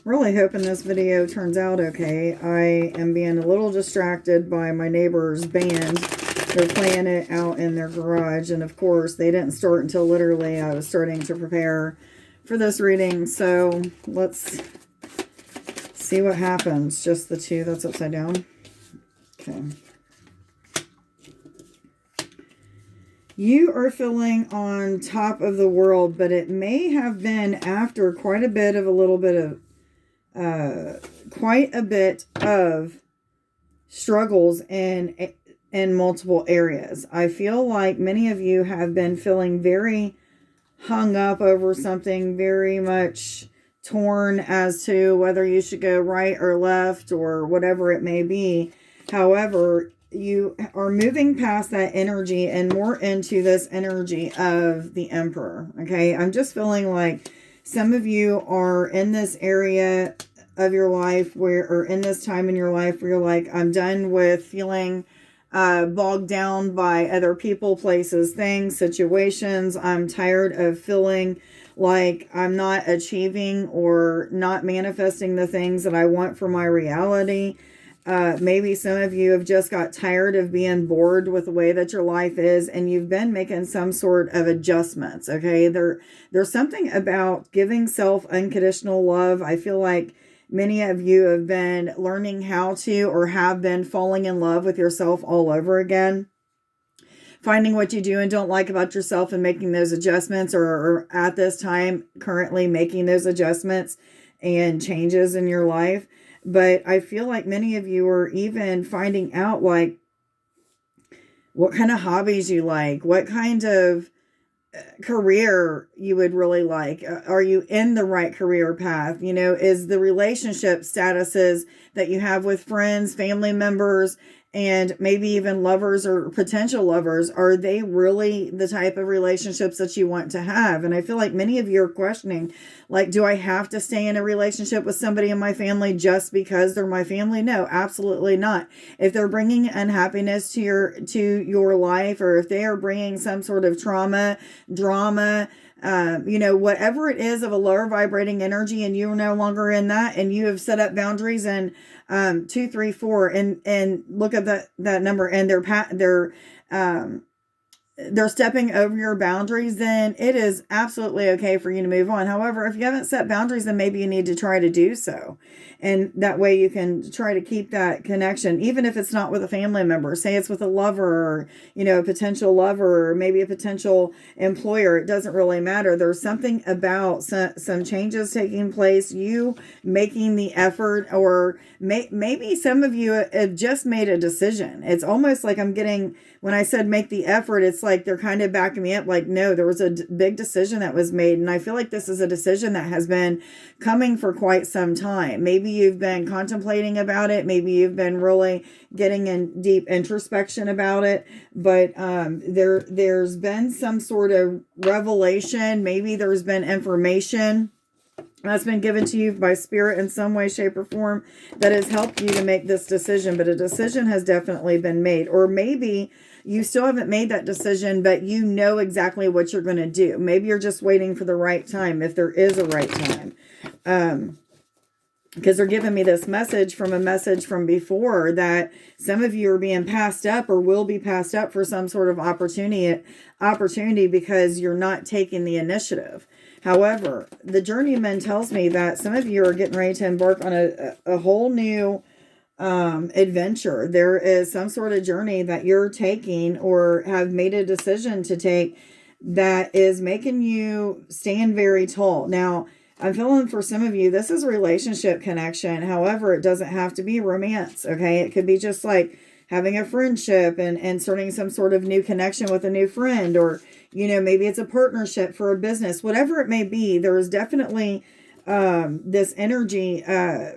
Really hoping this video turns out okay. I am being a little distracted by my neighbor's band. They're playing it out in their garage. And of course, they didn't start until literally I was starting to prepare for this reading. So let's see what happens. Just the two. That's upside down. Okay. You are feeling on top of the world, but it may have been after quite a bit of struggles in multiple areas. I feel like many of you have been feeling very hung up over something, very much torn as to whether you should go right or left or whatever it may be. However, you are moving past that energy and more into this energy of the Emperor. Okay, I'm just feeling like some of you are in this area of your life or in this time in your life where you're like, I'm done with feeling bogged down by other people, places, things, situations. I'm tired of feeling like I'm not achieving or not manifesting the things that I want for my reality. Maybe some of you have just got tired of being bored with the way that your life is, and you've been making some sort of adjustments. Okay, there's something about giving self unconditional love. I feel like many of you have been learning how to, or have been falling in love with yourself all over again. Finding what you do and don't like about yourself and making those adjustments, or at this time currently making those adjustments and changes in your life. But I feel like many of you are even finding out like what kind of hobbies you like, what kind of career you would really like. Are you in the right career path? You know, is the relationship statuses that you have with friends, family members, and maybe even lovers or potential lovers, are they really the type of relationships that you want to have? And I feel like many of you are questioning, like, do I have to stay in a relationship with somebody in my family just because they're my family? No, absolutely not. If they're bringing unhappiness to your life, or if they are bringing some sort of trauma, drama, you know, whatever it is of a lower vibrating energy, and you're no longer in that, and you have set up boundaries, and 2, 3, 4, and look at that number, and they're stepping over your boundaries, then it is absolutely okay for you to move on. However, if you haven't set boundaries, then maybe you need to try to do so. And that way you can try to keep that connection, even if it's not with a family member. Say it's with a lover, or, you know, a potential lover, or maybe a potential employer. It doesn't really matter. There's something about some changes taking place, you making the effort, or maybe some of you have just made a decision. It's almost like I'm getting, when I said make the effort, it's like they're kind of backing me up, like, no, there was a big decision that was made. And I feel like this is a decision that has been coming for quite some time. Maybe you've been contemplating about it. Maybe you've been really getting in deep introspection about it. But there's been some sort of revelation. Maybe there's been information that's been given to you by spirit in some way, shape, or form that has helped you to make this decision. But a decision has definitely been made. Or maybe you still haven't made that decision, but you know exactly what you're going to do. Maybe you're just waiting for the right time, if there is a right time. Because they're giving me this message from before, that some of you are being passed up, or will be passed up, for some sort of opportunity because you're not taking the initiative. However, the journeyman tells me that some of you are getting ready to embark on a whole new adventure. There is some sort of journey that you're taking, or have made a decision to take, that is making you stand very tall. Now, I'm feeling for some of you, this is a relationship connection. However, it doesn't have to be romance. Okay. It could be just like having a friendship and starting some sort of new connection with a new friend, or, you know, maybe it's a partnership for a business, whatever it may be. There is definitely this energy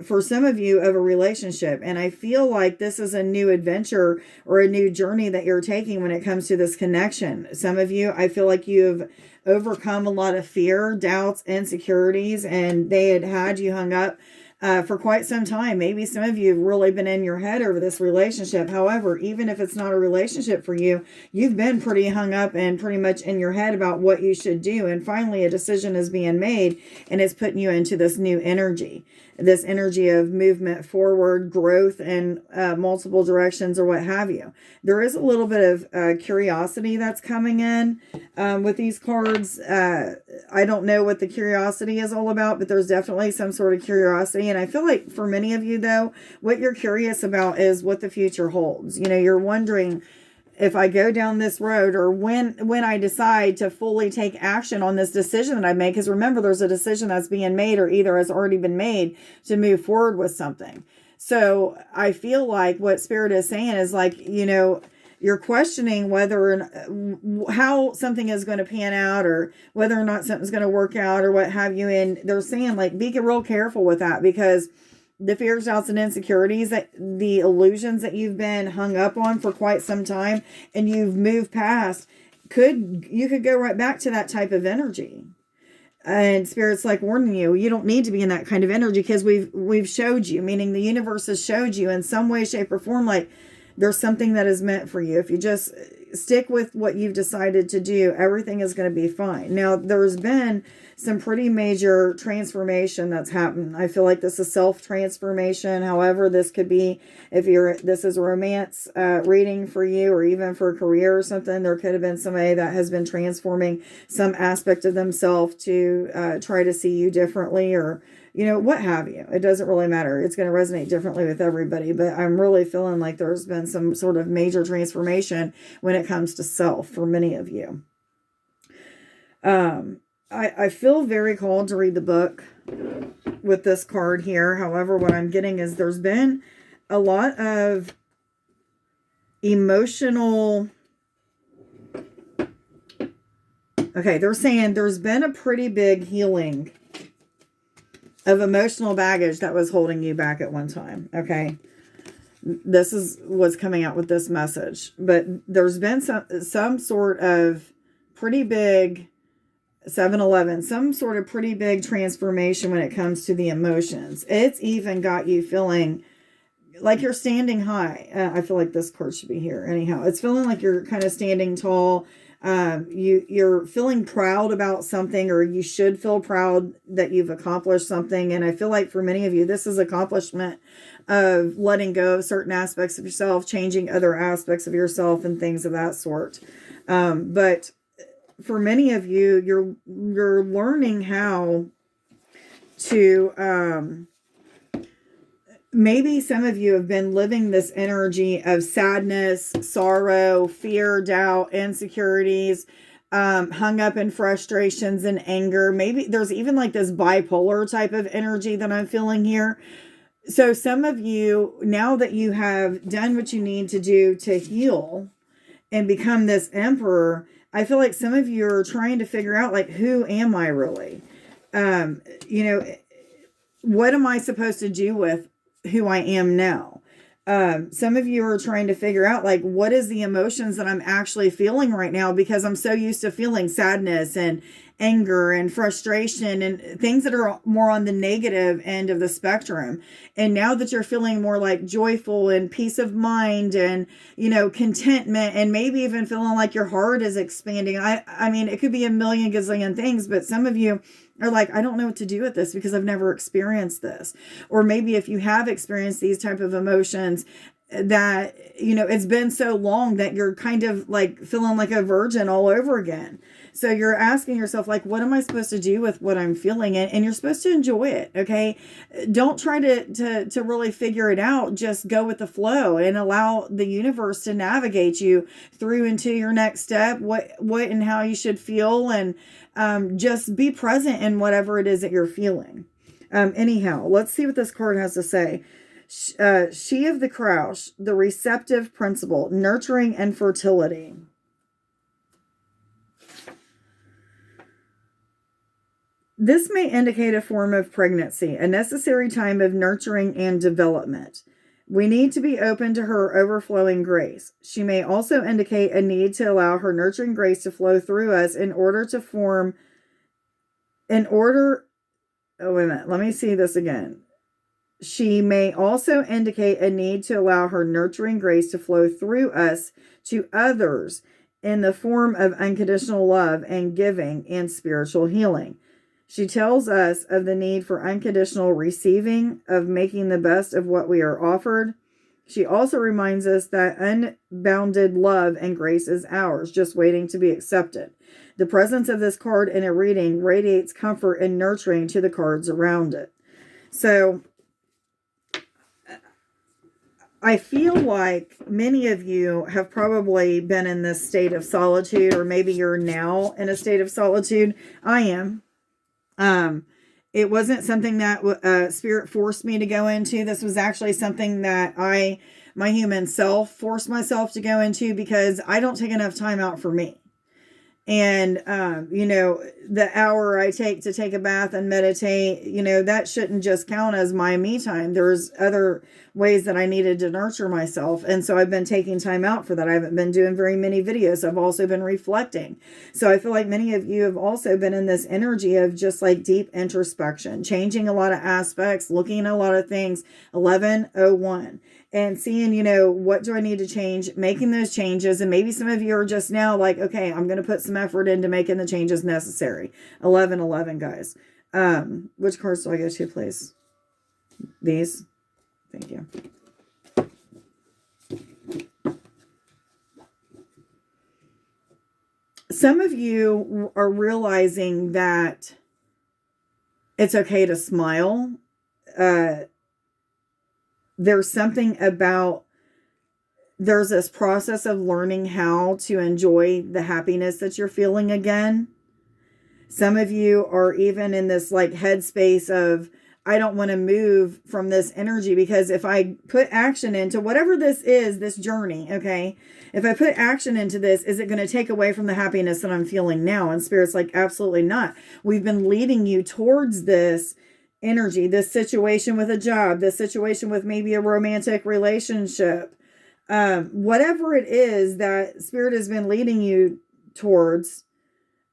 for some of you of a relationship. And I feel like this is a new adventure or a new journey that you're taking when it comes to this connection. Some of you, I feel like you've overcome a lot of fear, doubts, insecurities, and they had you hung up for quite some time. Maybe some of you have really been in your head over this relationship. However, even if it's not a relationship for you, you've been pretty hung up and pretty much in your head about what you should do. And finally, a decision is being made, and it's putting you into this new energy, this energy of movement forward, growth in multiple directions or what have you. There is a little bit of curiosity that's coming in with these cards. I don't know what the curiosity is all about, but there's definitely some sort of curiosity. And I feel like for many of you, though, what you're curious about is what the future holds. You know, you're wondering, if I go down this road, or when I decide to fully take action on this decision that I make, because remember, there's a decision that's being made or either has already been made to move forward with something. So I feel like what Spirit is saying is like, you know, you're questioning whether how something is going to pan out, or whether or not something's going to work out, or what have you. And they're saying like, be real careful with that, because the fears, doubts, and insecurities, that the illusions that you've been hung up on for quite some time and you've moved past, you could go right back to that type of energy. And Spirit's like warning you, you don't need to be in that kind of energy, because we've showed you, meaning the universe has showed you in some way, shape, or form, like there's something that is meant for you. If you just stick with what you've decided to do, everything is going to be fine. Now, there's been some pretty major transformation that's happened. I feel like this is self-transformation. However, this could be, if this is a romance reading for you, or even for a career or something, there could have been somebody that has been transforming some aspect of themselves to try to see you differently, or, you know, what have you. It doesn't really matter. It's going to resonate differently with everybody, but I'm really feeling like there's been some sort of major transformation when it comes to self for many of you. I feel very called to read the book with this card here. However, what I'm getting is there's been a lot of emotional... Okay, they're saying there's been a pretty big healing of emotional baggage that was holding you back at one time. Okay. This is what's coming out with this message. But there's been some sort of pretty big 7-Eleven, some sort of pretty big transformation when it comes to the emotions. It's even got you feeling like you're standing high. I feel like this card should be here. Anyhow, it's feeling like you're kind of standing tall. You're feeling proud about something, or you should feel proud that you've accomplished something. And I feel like for many of you, this is accomplishment of letting go of certain aspects of yourself, changing other aspects of yourself, and things of that sort. But for many of you, you're learning how to, maybe some of you have been living this energy of sadness, sorrow, fear, doubt, insecurities, hung up in frustrations and anger. Maybe there's even like this bipolar type of energy that I'm feeling here. So some of you, now that you have done what you need to do to heal and become this emperor, I feel like some of you are trying to figure out, like, who am I really? You know, what am I supposed to do with who I am now? Some of you are trying to figure out, like, what is the emotions that I'm actually feeling right now, because I'm so used to feeling sadness and anger and frustration and things that are more on the negative end of the spectrum. And now that you're feeling more like joyful and peace of mind and, you know, contentment, and maybe even feeling like your heart is expanding. I mean, it could be a million gazillion things, but some of you are like, I don't know what to do with this because I've never experienced this. Or maybe if you have experienced these type of emotions, that, you know, it's been so long that you're kind of like feeling like a virgin all over again. So you're asking yourself, like, what am I supposed to do with what I'm feeling? And you're supposed to enjoy it. Okay. Don't try to really figure it out. Just go with the flow and allow the universe to navigate you through into your next step, what and how you should feel. And just be present in whatever it is that you're feeling. Anyhow, let's see what this card has to say. She of the Cross, the receptive principle, nurturing and fertility. This may indicate a form of pregnancy, a necessary time of nurturing and development. We need to be open to her overflowing grace. She may also indicate a need to allow her nurturing grace to flow through us oh, wait a minute, let me see this again. She may also indicate a need to allow her nurturing grace to flow through us to others in the form of unconditional love and giving and spiritual healing. She tells us of the need for unconditional receiving, of making the best of what we are offered. She also reminds us that unbounded love and grace is ours, just waiting to be accepted. The presence of this card in a reading radiates comfort and nurturing to the cards around it. So I feel like many of you have probably been in this state of solitude, or maybe you're now in a state of solitude. I am. It wasn't something that Spirit forced me to go into. This was actually something that my human self, forced myself to go into because I don't take enough time out for me. And, the hour I take to take a bath and meditate, that shouldn't just count as my me time. There's other ways that I needed to nurture myself. And so I've been taking time out for that. I haven't been doing very many videos. I've also been reflecting. So I feel like many of you have also been in this energy of just like deep introspection, changing a lot of aspects, looking at a lot of things. 1101. And seeing, what do I need to change, making those changes. And maybe some of you are just now like, okay, I'm going to put some effort into making the changes necessary. 1111, guys. Which cards do I go to, please? These. Thank you. Some of you are realizing that it's okay to smile. There's something about, there's this process of learning how to enjoy the happiness that you're feeling again. Some of you are even in this like headspace of, I don't want to move from this energy, because if I put action into whatever this is, this journey, okay, if I put action into this, is it going to take away from the happiness that I'm feeling now? And Spirit's like, absolutely not. We've been leading you towards this energy, this situation with a job, this situation with maybe a romantic relationship, whatever it is that Spirit has been leading you towards.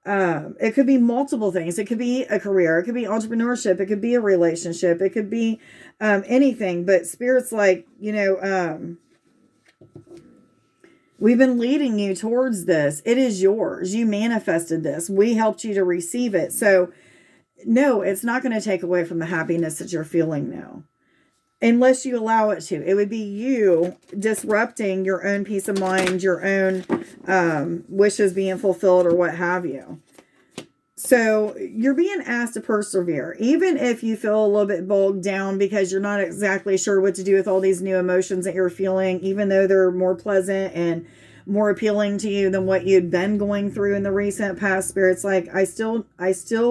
It could be multiple things. It could be a career. It could be entrepreneurship. It could be a relationship. It could be anything. But Spirit's like, we've been leading you towards this. It is yours. You manifested this. We helped you to receive it. So no, it's not going to take away from the happiness that you're feeling now, unless you allow it to. It would be you disrupting your own peace of mind, your own wishes being fulfilled, or what have you. So you're being asked to persevere, even if you feel a little bit bogged down because you're not exactly sure what to do with all these new emotions that you're feeling, even though they're more pleasant and more appealing to you than what you'd been going through in the recent past. Spirit's like, I still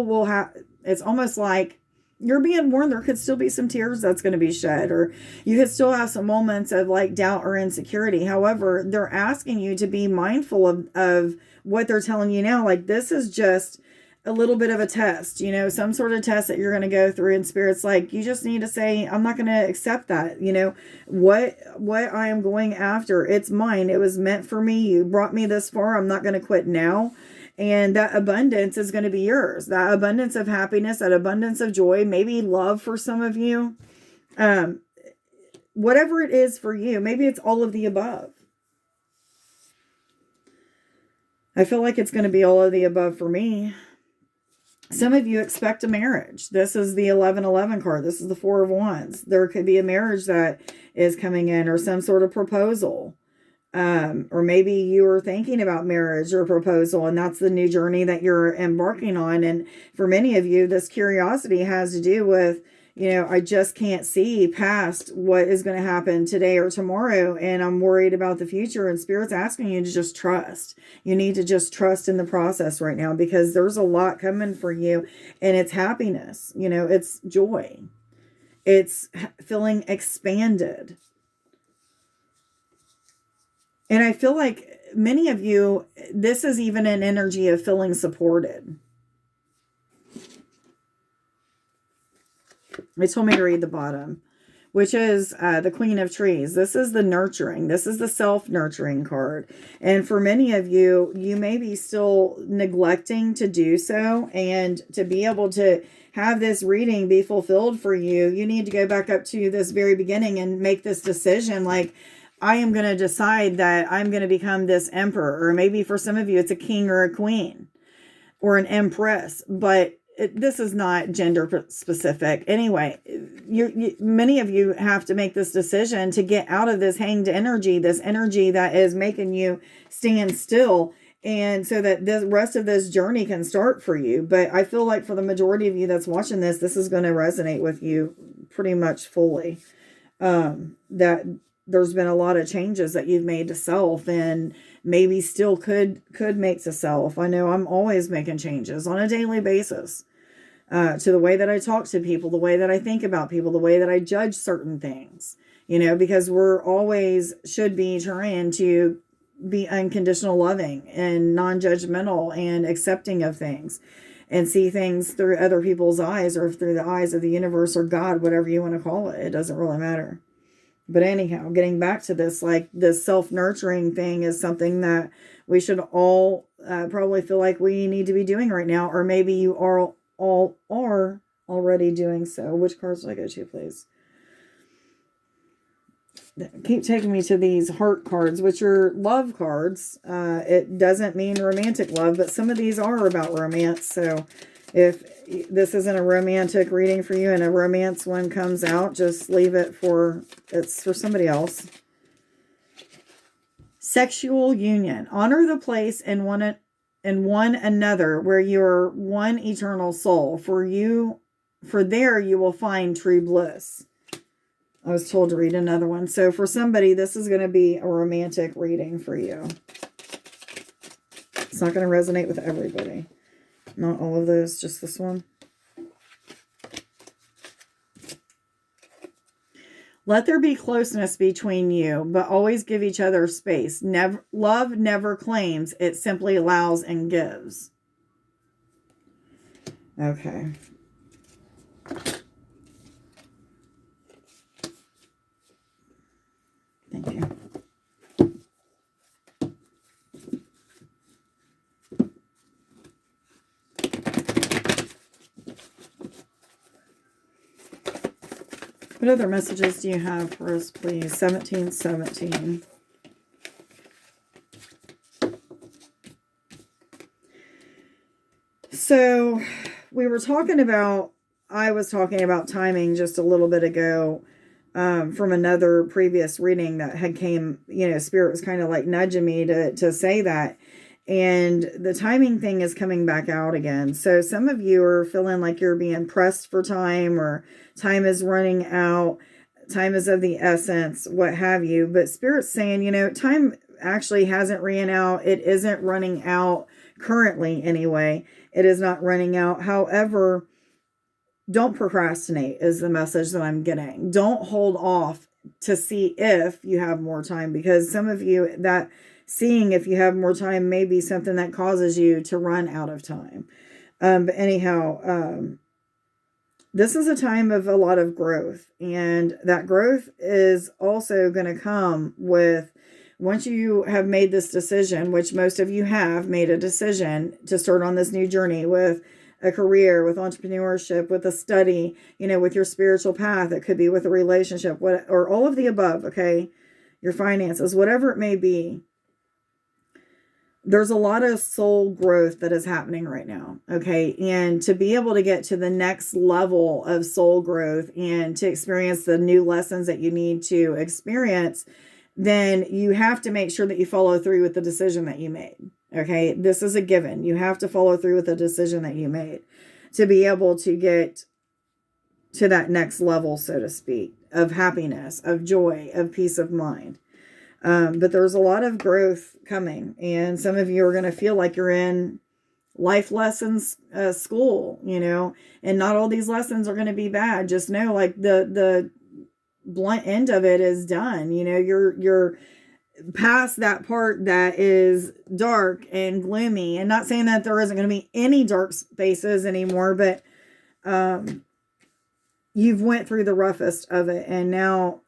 will have, it's almost like you're being warned there could still be some tears that's going to be shed, or you could still have some moments of like doubt or insecurity. However, they're asking you to be mindful of what they're telling you now. Like, this is just a little bit of a test, some sort of test that you're going to go through. And Spirit's like, you just need to say, I'm not going to accept that. What I am going after, it's mine. It was meant for me. You brought me this far. I'm not going to quit now. And that abundance is going to be yours. That abundance of happiness, that abundance of joy, maybe love for some of you. Whatever it is for you, maybe it's all of the above. I feel like it's going to be all of the above for me. Some of you expect a marriage. This is the 1111 card. This is the Four of Wands. There could be a marriage that is coming in, or some sort of proposal. Or maybe you are thinking about marriage or proposal, and that's the new journey that you're embarking on. And for many of you, this curiosity has to do with, I just can't see past what is going to happen today or tomorrow, and I'm worried about the future. And Spirit's asking you to just trust. You need to just trust in the process right now, because there's a lot coming for you, and it's happiness. It's joy. It's feeling expanded. And I feel like many of you, this is even an energy of feeling supported. They told me to read the bottom. which is the Queen of Trees. This is the nurturing. This is the self-nurturing card. And for many of you, you may be still neglecting to do so. And to be able to have this reading be fulfilled for you, you need to go back up to this very beginning and make this decision. Like, I am going to decide that I'm going to become this emperor. Or maybe for some of you, it's a king or a queen or an empress. But this is not gender specific. Anyway, many of you have to make this decision to get out of this hanged energy, this energy that is making you stand still, and so that the rest of this journey can start for you. But I feel like for the majority of you that's watching this, this is going to resonate with you pretty much fully. That there's been a lot of changes that you've made to self, and maybe still could make to self. I know I'm always making changes on a daily basis to the way that I talk to people, the way that I think about people, the way that I judge certain things, because we're always should be trying to be unconditional loving and non-judgmental and accepting of things, and see things through other people's eyes, or through the eyes of the universe or God, whatever you want to call it. It doesn't really matter. But anyhow, getting back to this, like this self-nurturing thing is something that we should all probably feel like we need to be doing right now. Or maybe you all are already doing so. Which cards do I go to, please? Keep taking me to these heart cards, which are love cards. It doesn't mean romantic love, but some of these are about romance. So if this isn't a romantic reading for you and a romance one comes out, just leave it it's for somebody else. Sexual union. Honor the place in one another where you're one eternal soul. For there you will find true bliss. I was told to read another one. So for somebody, this is going to be a romantic reading for you. It's not going to resonate with everybody. Not all of those, just this one. Let there be closeness between you, but always give each other space. Love never claims, it simply allows and gives. Okay. Thank you. What other messages do you have for us, please? 1717. So I was talking about timing just a little bit ago from another previous reading that had came, Spirit was kind of like nudging me to say that. And the timing thing is coming back out again. So some of you are feeling like you're being pressed for time, or time is running out, time is of the essence, what have you. But Spirit's saying, time actually hasn't ran out. It isn't running out currently anyway. It is not running out. However, don't procrastinate is the message that I'm getting. Don't hold off to see if you have more time, because some of you, that seeing if you have more time may be something that causes you to run out of time. But anyhow, this is a time of a lot of growth, and that growth is also going to come with, once you have made this decision, which most of you have made a decision to start on this new journey with a career, with entrepreneurship, with a study, with your spiritual path. It could be with a relationship, or all of the above, okay? Your finances, whatever it may be. There's a lot of soul growth that is happening right now, okay? And to be able to get to the next level of soul growth and to experience the new lessons that you need to experience, then you have to make sure that you follow through with the decision that you made, okay? This is a given. You have to follow through with the decision that you made to be able to get to that next level, so to speak, of happiness, of joy, of peace of mind. But there's a lot of growth coming, and some of you are going to feel like you're in life lessons school, and not all these lessons are going to be bad. Just know, like, the blunt end of it is done. You're past that part that is dark and gloomy, and not saying that there isn't going to be any dark spaces anymore, but you've went through the roughest of it, and now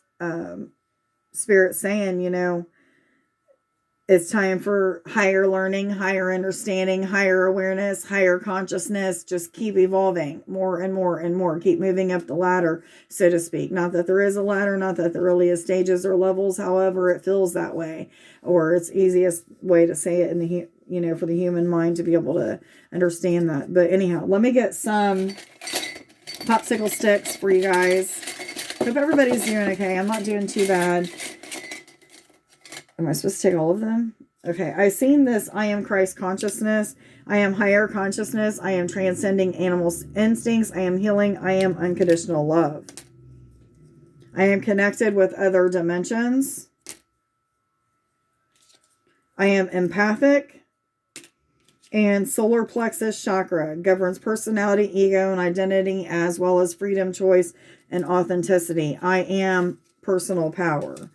Spirit's saying, you know, it's time for higher learning, higher understanding, higher awareness, higher consciousness. Just keep evolving more and more and more. Keep moving up the ladder, so to speak. Not that there is a ladder, not that there really is stages or levels. However, it feels that way, or it's easiest way to say it in the, you know, for the human mind to be able to understand that. But anyhow, let me get some popsicle sticks for you guys. Hope everybody's doing okay. I'm not doing too bad. Am I supposed to take all of them? Okay, I seen this. I am Christ Consciousness. I am higher consciousness. I am transcending animal instincts. I am healing. I am unconditional love. I am connected with other dimensions. I am empathic. And solar plexus chakra governs personality, ego, and identity, as well as freedom, choice, and authenticity. I am personal power.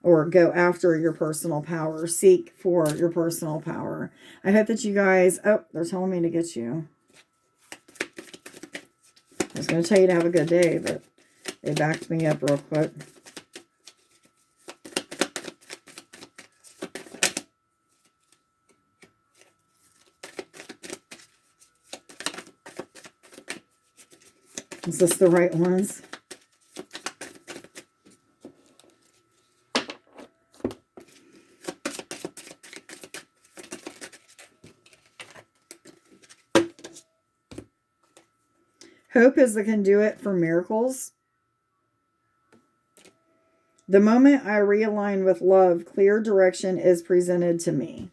Or go after your personal power. Seek for your personal power. I hope that you guys... Oh, they're telling me to get you. I was going to tell you to have a good day, but they backed me up real quick. Is this the right ones? Hope is the conduit for miracles. The moment I realign with love, clear direction is presented to me.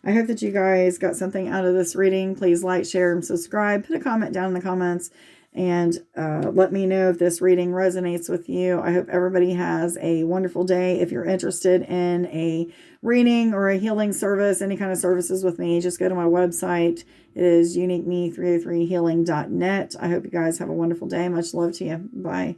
I hope that you guys got something out of this reading. Please like, share, and subscribe. Put a comment down in the comments and let me know if this reading resonates with you. I hope everybody has a wonderful day. If you're interested in a reading or a healing service, any kind of services with me, just go to my website. It is uniqueme303healing.net. I hope you guys have a wonderful day. Much love to you. Bye.